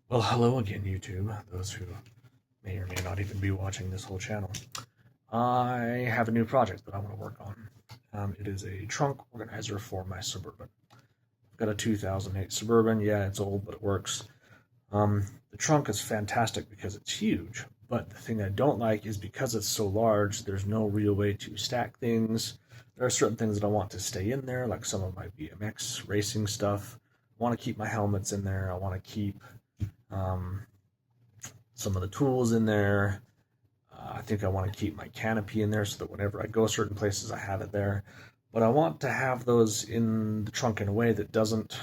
Well, hello again, YouTube, those who may or may not even be watching this whole channel. I have a new project that I want to work on. It is a trunk organizer for my Suburban. I've got a 2008 Suburban. Yeah, it's old, but it works. The trunk is fantastic because it's huge, but the thing I don't like is because it's so large, there's no real way to stack things. There are certain things that I want to stay in there, like some of my BMX racing stuff. I want to keep my helmets in there. I want to keep um, some of the tools in there. I think I want to keep my canopy in there so that whenever I go certain places, I have it there. But I want to have those in the trunk in a way that doesn't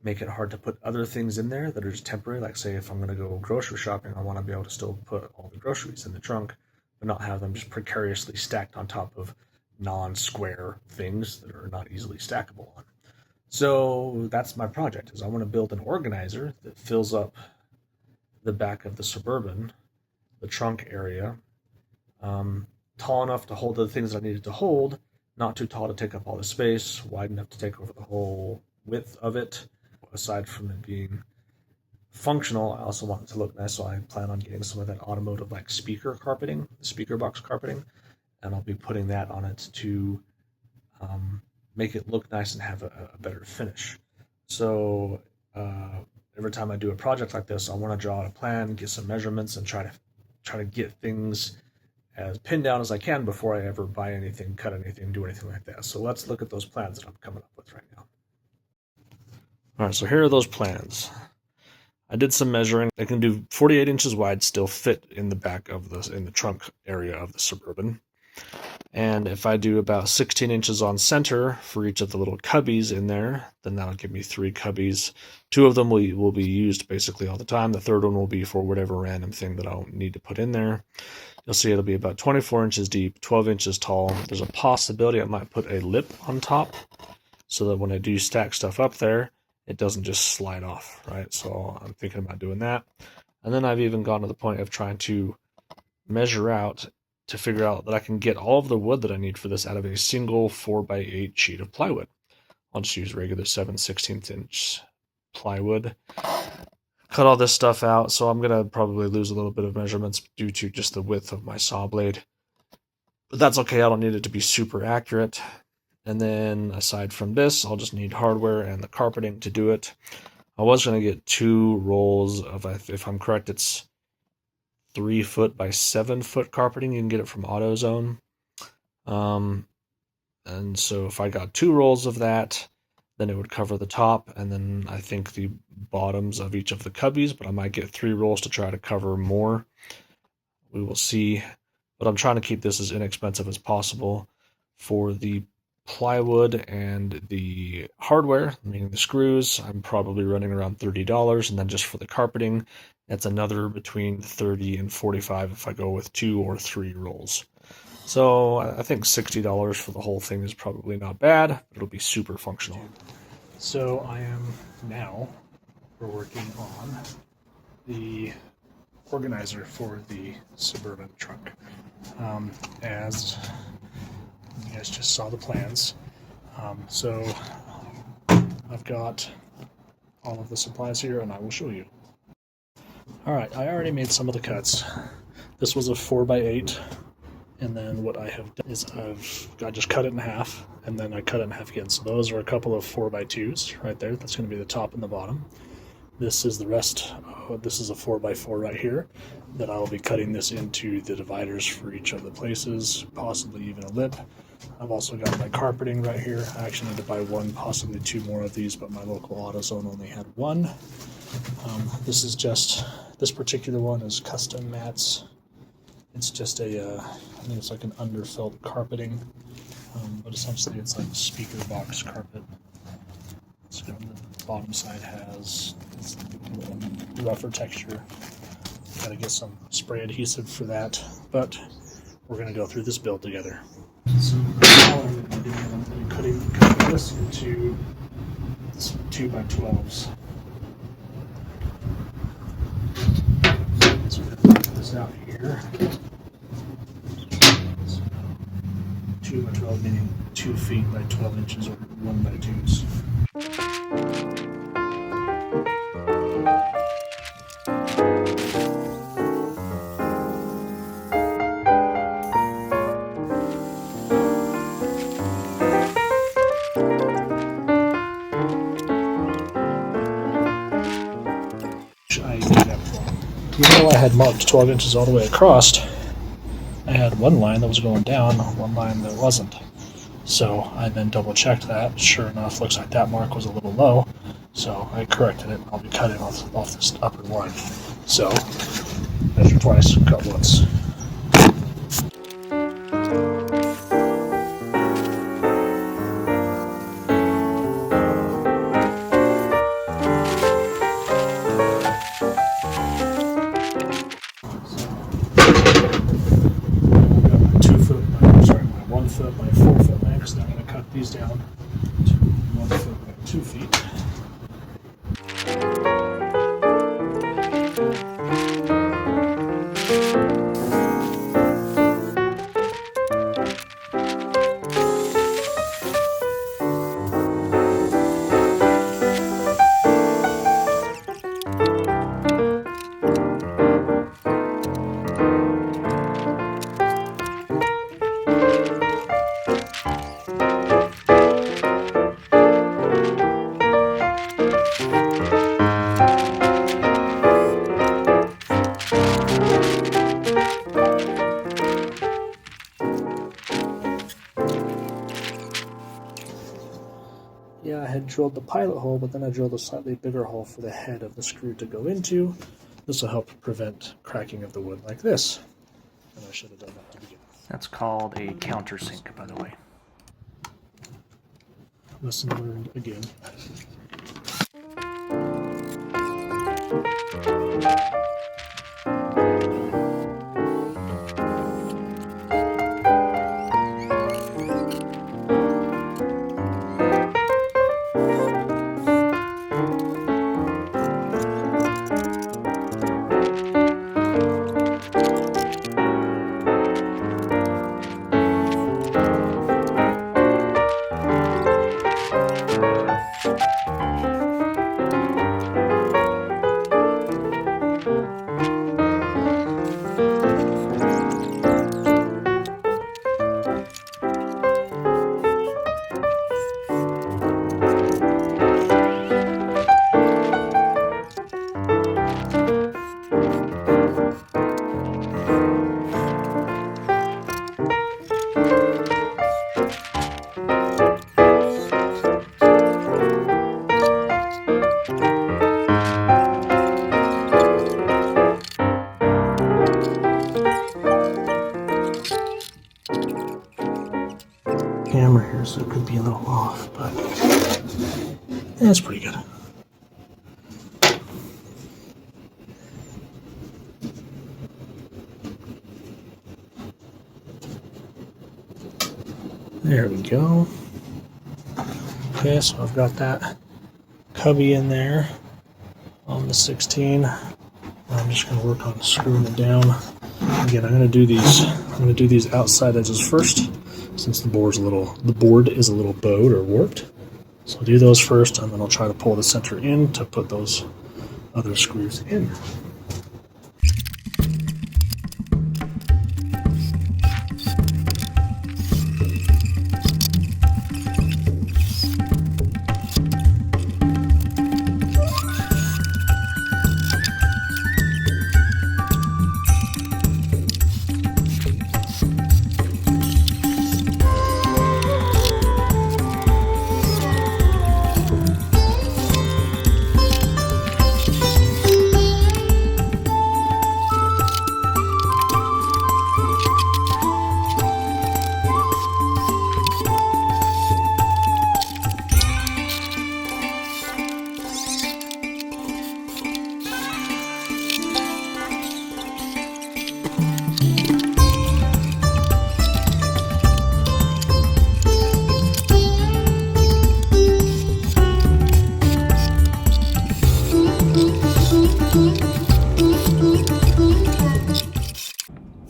make it hard to put other things in there that are just temporary. Like, say, if I'm going to go grocery shopping, I want to be able to still put all the groceries in the trunk, but not have them just precariously stacked on top of non-square things that are not easily stackable on. So that's my project, is I want to build an organizer that fills up the back of the Suburban, the trunk area, tall enough to hold the things I needed to hold, not too tall to take up all the space, wide enough to take over the whole width of it. Aside from it being functional, I also want it to look nice, so I plan on getting some of that automotive like speaker carpeting, speaker box carpeting, and I'll be putting that on it to make it look nice and have a better finish. So every time I do a project like this, I want to draw out a plan, get some measurements, and try to get things as pinned down as I can before I ever buy anything, cut anything, do anything like that. So let's look at those plans that I'm coming up with right now. All right, so here are those plans. I did some measuring. I can do 48 inches wide, still fit in the back of in the trunk area of the Suburban. And if I do about 16 inches on center for each of the little cubbies in there, then that'll give me 3 cubbies. 2 of them will be used basically all the time. The third one will be for whatever random thing that I'll need to put in there. You'll see it'll be about 24 inches deep, 12 inches tall. There's a possibility I might put a lip on top so that when I do stack stuff up there, it doesn't just slide off, right? So I'm thinking about doing that. And then I've even gone to the point of trying to measure out to figure out that I can get all of the wood that I need for this out of a single 4x8 sheet of plywood. I'll just use regular 7/16 inch plywood. Cut all this stuff out, so I'm going to probably lose a little bit of measurements due to just the width of my saw blade. But that's okay, I don't need it to be super accurate. And then aside from this, I'll just need hardware and the carpeting to do it. I was going to get 2 rolls of, if I'm correct, it's 3 foot by 7 foot carpeting. You can get it from AutoZone. And so if I got 2 rolls of that, then it would cover the top, and then I think the bottoms of each of the cubbies, but I might get 3 rolls to try to cover more. We will see. But I'm trying to keep this as inexpensive as possible. For the plywood and the hardware, meaning the screws, I'm probably running around $30, and then just for the carpeting, that's another between $30 and $45 if I go with 2 or 3 rolls. So I think $60 for the whole thing is probably not bad. It'll be super functional. So I am now, we're working on the organizer for the Suburban trunk. As you guys just saw the plans. So I've got all of the supplies here and I will show you. Alright, I already made some of the cuts. This was a 4x8, and then what I have done is I just cut it in half, and then I cut it in half again. So those are a couple of 4x2s right there. That's going to be the top and the bottom. This is the rest. This is a 4x4 right here that I'll be cutting this into the dividers for each of the places, possibly even a lip. I've also got my carpeting right here. I actually need to buy 1, possibly 2 more of these, but my local AutoZone only had 1. This is just, this particular one is custom mats. It's just a, I think it's like an underfelt carpeting, but essentially it's like speaker box carpet. So the bottom side has a little rougher texture. Gotta get some spray adhesive for that, but we're gonna go through this build together. So now I'm cutting this into 2x12s. So we're gonna put this out here. So 2x12 meaning 2 feet by 12 inches or 1x2s. even though I had marked 12 inches all the way across, I had one line that was going down, one line that wasn't. So I then double checked that. Sure enough, looks like that mark was a little low. So I corrected it. I'll be cutting off this upper line. So measure twice, cut once. My 1 foot by 4 foot lengths. Now I'm going to cut these down to 1 foot by 2 feet. Yeah, I had drilled the pilot hole, but then I drilled a slightly bigger hole for the head of the screw to go into. This will help prevent cracking of the wood like this. And I should have done that to begin with. That's called a countersink, by the way. Lesson learned again. Camera here, so it could be a little off, but that's pretty good. There we go. Okay, so I've got that cubby in there on the 16. I'm just going to work on screwing it down. Again, I'm going to do these outside edges first, since the board is a little bowed or warped. So I'll do those first, and then I'll try to pull the center in to put those other screws in.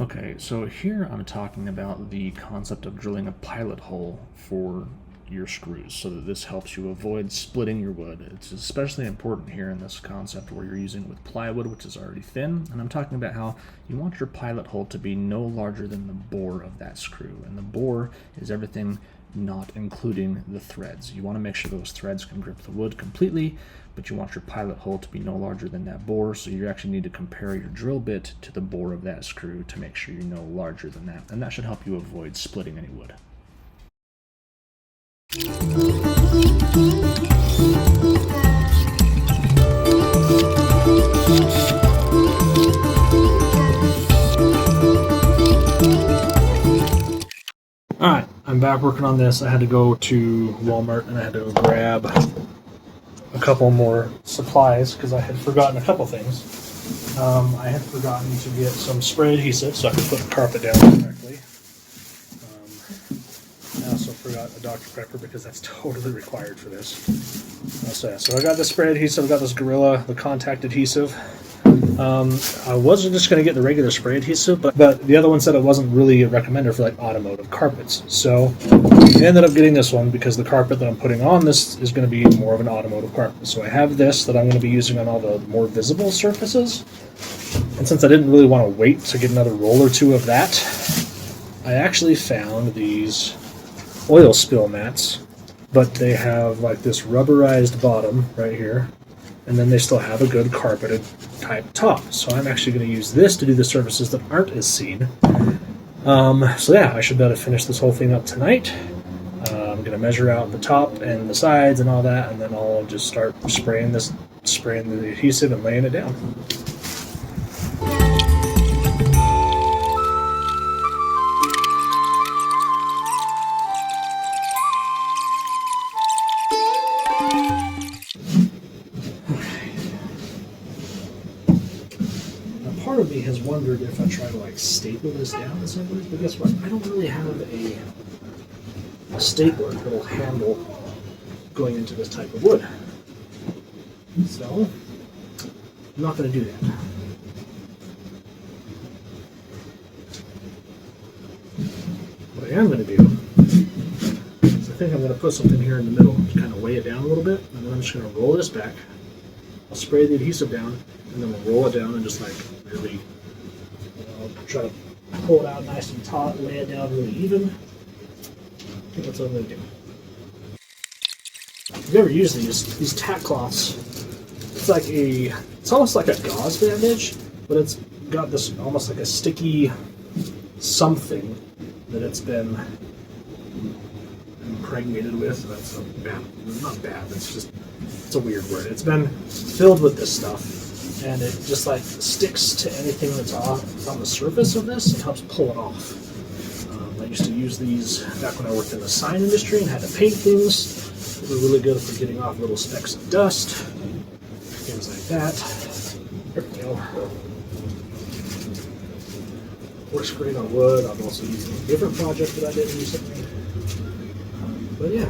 Okay, so here I'm talking about the concept of drilling a pilot hole for your screws so that this helps you avoid splitting your wood. It's especially important here in this concept where you're using it with plywood, which is already thin, and I'm talking about how you want your pilot hole to be no larger than the bore of that screw, and the bore is everything not including the threads. You want to make sure those threads can grip the wood completely, but you want your pilot hole to be no larger than that bore, so you actually need to compare your drill bit to the bore of that screw to make sure you're no larger than that, and that should help you avoid splitting any wood. Alright, I'm back working on this. I had to go to Walmart and I had to go grab a couple more supplies because I had forgotten a couple things. I had forgotten to get some spray adhesive so I could put the carpet down correctly. I also forgot a Dr. Pepper because that's totally required for this. So I got the spray adhesive, I got this Gorilla, the contact adhesive. I wasn't just going to get the regular spray adhesive, but the other one said it wasn't really recommended for like automotive carpets. So I ended up getting this one because the carpet that I'm putting on this is going to be more of an automotive carpet. So I have this that I'm going to be using on all the more visible surfaces. And since I didn't really want to wait to get another roll or two of that, I actually found these oil spill mats, but they have like this rubberized bottom right here, and then they still have a good carpeted type top. So I'm actually going to use this to do the surfaces that aren't as seen. So yeah, I should be able to finish this whole thing up tonight. I'm going to measure out the top and the sides and all that, and then I'll just start spraying the adhesive and laying it down. Part of me has wondered if I try to like staple this down in some ways, but guess what? I don't really have a stapler that'll handle going into this type of wood. So I'm not going to do that. What I am going to do is I think I'm going to put something here in the middle to kind of weigh it down a little bit, and then I'm just going to roll this back. I'll spray the adhesive down, and then we'll roll it down and just like really, try to pull it out nice and taut, lay it down really even. I think that's what I'm going to do. If you've ever used these tack cloths, it's almost like a gauze bandage, but it's got this almost like a sticky something that it's been impregnated with. That's not bad, it's a weird word. It's been filled with this stuff, and it just like sticks to anything that's on the surface of this and helps pull it off. I used to use these back when I worked in the sign industry and had to paint things. They were really good for getting off little specks of dust, things like that. There we go. Works great on wood. I've also used it in a different project that I did recently. But yeah.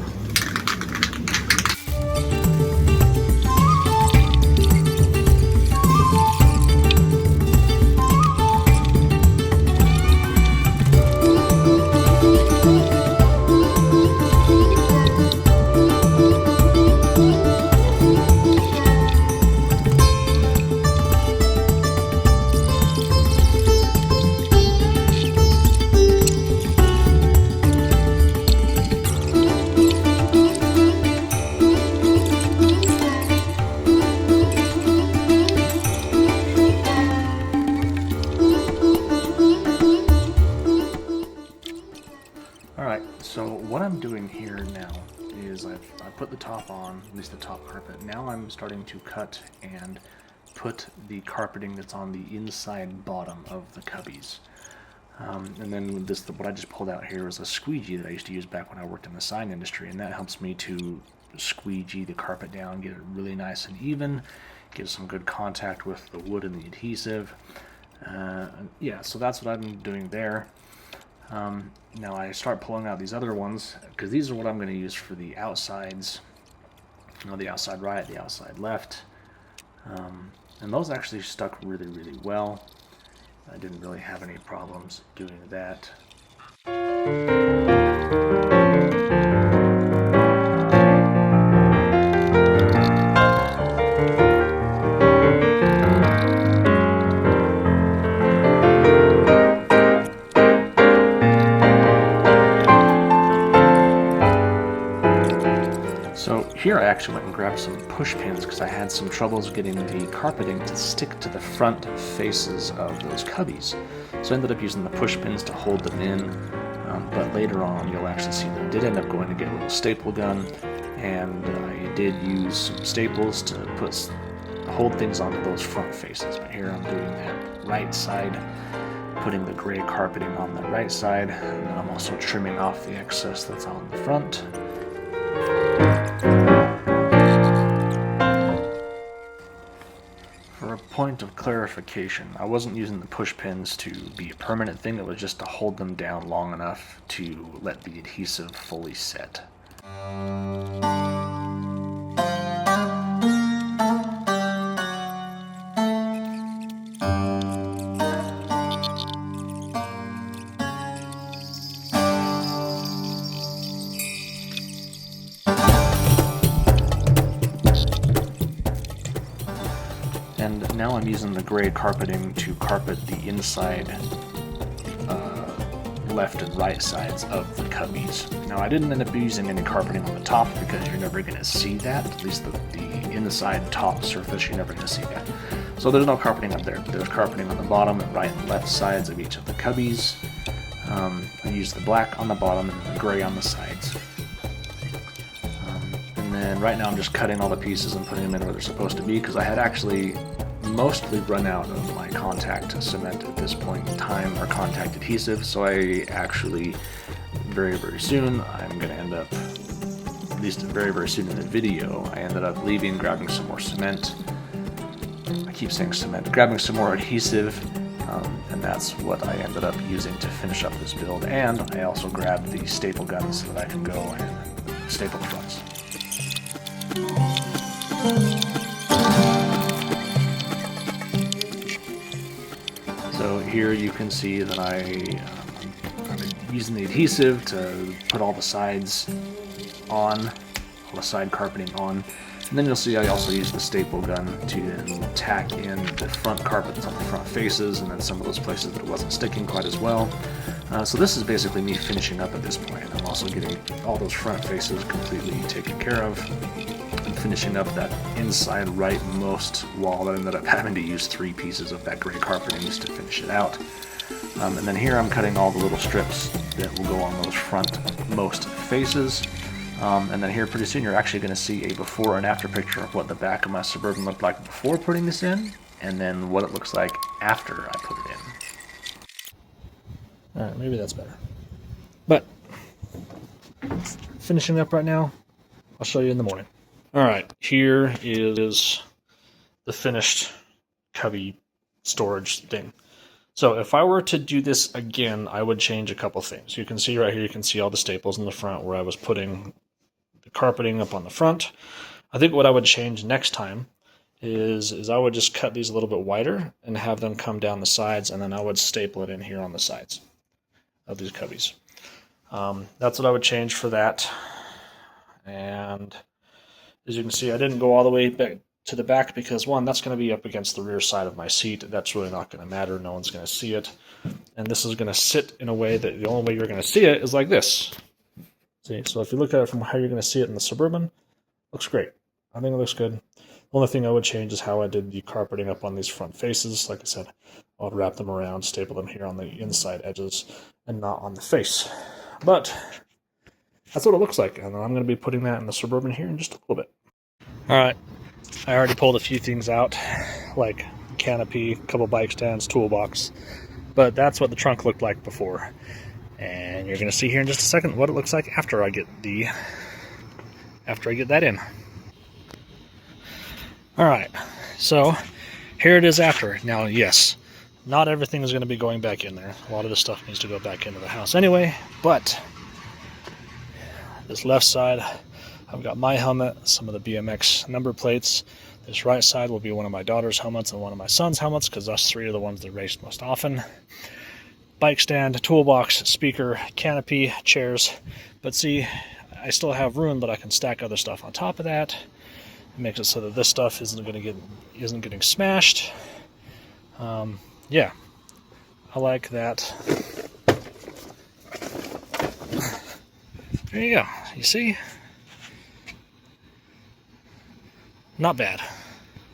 So what I'm doing here now is I put the top on, at least the top carpet. Now I'm starting to cut and put the carpeting that's on the inside bottom of the cubbies. And then what I just pulled out here is a squeegee that I used to use back when I worked in the sign industry, and that helps me to squeegee the carpet down, get it really nice and even, get some good contact with the wood and the adhesive. Yeah, so that's what I'm doing there. Now I start pulling out these other ones, because these are what I'm going to use for the outsides, the outside right, the outside left, and those actually stuck really, really well. I didn't really have any problems doing that. here I actually went and grabbed some push pins because I had some troubles getting the carpeting to stick to the front faces of those cubbies. So I ended up using the push pins to hold them in, but later on you'll actually see that I did end up going to get a little staple gun, and I did use some staples to hold things onto those front faces. But here I'm doing that right side, putting the gray carpeting on the right side, and then I'm also trimming off the excess that's on the front. For a point of clarification, I wasn't using the push pins to be a permanent thing, it was just to hold them down long enough to let the adhesive fully set. And now I'm using the gray carpeting to carpet the inside left and right sides of the cubbies. Now I didn't end up using any carpeting on the top because you're never going to see that, at least the inside top surface, you're never going to see that. So there's no carpeting up there. There's carpeting on the bottom and right and left sides of each of the cubbies. I used the black on the bottom and the gray on the sides. And then right now I'm just cutting all the pieces and putting them in where they're supposed to be because I had actually mostly run out of my contact cement at this point in time, or contact adhesive, so I actually very soon I'm going to end up, at least very soon in the video, I ended up grabbing some more cement. I keep saying cement, grabbing some more adhesive, and that's what I ended up using to finish up this build. And I also grabbed the staple gun so that I can go and staple the fronts. So here you can see that I'm using the adhesive to put all the sides on, all the side carpeting on. And then you'll see I also use the staple gun to then tack in the front carpets on the front faces, and then some of those places that it wasn't sticking quite as well. So this is basically me finishing up at this point. I'm also getting all those front faces completely taken care of, and finishing up that inside rightmost wall that I ended up having to use 3 pieces of that gray carpeting just to finish it out. And then here I'm cutting all the little strips that will go on those frontmost faces. And then here pretty soon you're actually going to see a before and after picture of what the back of my Suburban looked like before putting this in, and then what it looks like after I put it in. Alright, maybe that's better. But, finishing up right now, I'll show you in the morning. Alright, here is the finished cubby storage thing. So if I were to do this again, I would change a couple things. You can see right here, you can see all the staples in the front where I was putting the carpeting up on the front. I think what I would change next time is I would just cut these a little bit wider and have them come down the sides, and then I would staple it in here on the sides of these cubbies. That's what I would change for that. And as you can see, I didn't go all the way back to the back because, one, that's going to be up against the rear side of my seat. That's really not going to matter. No one's going to see it. And this is going to sit in a way that the only way you're going to see it is like this. See, so if you look at it from how you're going to see it in the Suburban, it looks great. I think it looks good. The only thing I would change is how I did the carpeting up on these front faces. Like I said, I'll wrap them around, staple them here on the inside edges, and not on the face. But that's what it looks like. And I'm going to be putting that in the Suburban here in just a little bit. All right. I already pulled a few things out, like canopy, a couple bike stands, toolbox. But that's what the trunk looked like before. And you're going to see here in just a second what it looks like after I get that in. All right, so here it is after. Now, yes, not everything is going to be going back in there. A lot of the stuff needs to go back into the house anyway, but this left side, I've got my helmet, some of the BMX number plates. This right side will be one of my daughter's helmets and one of my son's helmets, because us 3 are the ones that race most often. Bike stand, toolbox, speaker, canopy, chairs. But see, I still have room, but I can stack other stuff on top of that. It makes it so that this stuff isn't getting smashed. Yeah, I like that. There you go. You see? Not bad.